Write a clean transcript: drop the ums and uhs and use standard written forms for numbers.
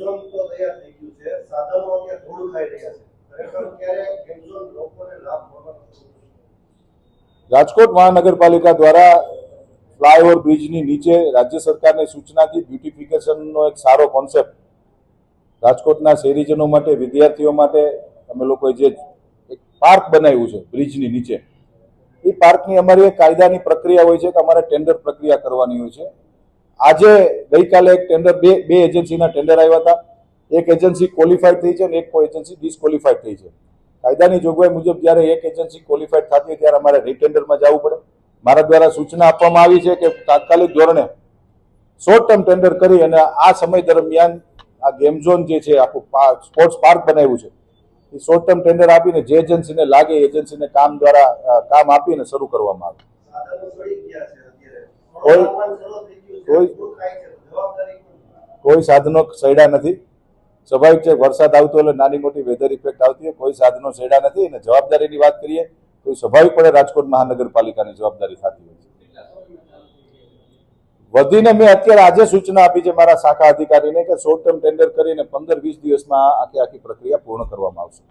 Zone તો તૈયાર થઈ ગયું છે, સાધનો અહીંયા ધૂળ ખાઈ રહ્યા છે, ખરેખર ક્યારે ગેમ ઝોન લોકોને લાભ મળવાનો છે? રાજકોટ મહાનગરપાલિકા દ્વારા ફ્લાયઓવર બ્રિજની નીચે રાજ્ય સરકારની સૂચનાથી બ્યુટિફિકેશનનો એક સારો કોન્સેપ્ટ રાજકોટના શહેરીજનો માટે, વિદ્યાર્થીઓ માટે અમે લોકોએ જે એક પાર્ક બનાવ્યું છે બ્રિજની નીચે, એ પાર્કની અમારી એક કાયદાની પ્રક્રિયા હોય છે કે અમારે ટેન્ડર પ્રક્રિયા કરવાની હોય છે. આજે ગઈકાલે એક ટેન્ડર બે એજન્સીના ટેન્ડર આવ્યા હતા. એક એજન્સી ક્વોલિફાઈડ થઈ છે અને એક એજન્સી ડિસક્વોલિફાઈડ થઈ છે. કાયદાની જોગવાઈ મુજબ જ્યારે એક એજન્સી ક્વોલિફાઈડ થતી હોય ત્યારે અમારે રીટેન્ડરમાં જવું પડે. મારા દ્વારા સૂચના આપવામાં આવી છે કે તાત્કાલિક ધોરણે શોર્ટ ટર્મ ટેન્ડર કરી અને આ સમય દરમિયાન આ ગેમ ઝોન જે છે આખું સ્પોર્ટ્સ પાર્ક બનાવ્યું છે એ શોર્ટ ટર્મ ટેન્ડર આપીને જે એજન્સીને લાગે એ એજન્સીને કામ આપીને શરૂ કરવામાં આવે. કોઈ સાધનો સડ્યા નથી. સ્વાભાવિક છે, વરસાદ આવતો એટલે નાની મોટી વેધર ઇફેક્ટ આવતી હોય. કોઈ સાધનો સડ્યા નથી. અને જવાબદારીની વાત કરીએ તો સ્વાભાવિકપણે રાજકોટ મહાનગરપાલિકાની જવાબદારી થતી હોય છે. વધીને મેં અત્યારે આજે સૂચના આપી છે મારા શાખા અધિકારીને કે શોર્ટ ટર્મ ટેન્ડર કરીને 15-20 દિવસમાં આખી પ્રક્રિયા પૂર્ણ કરવામાં આવશે.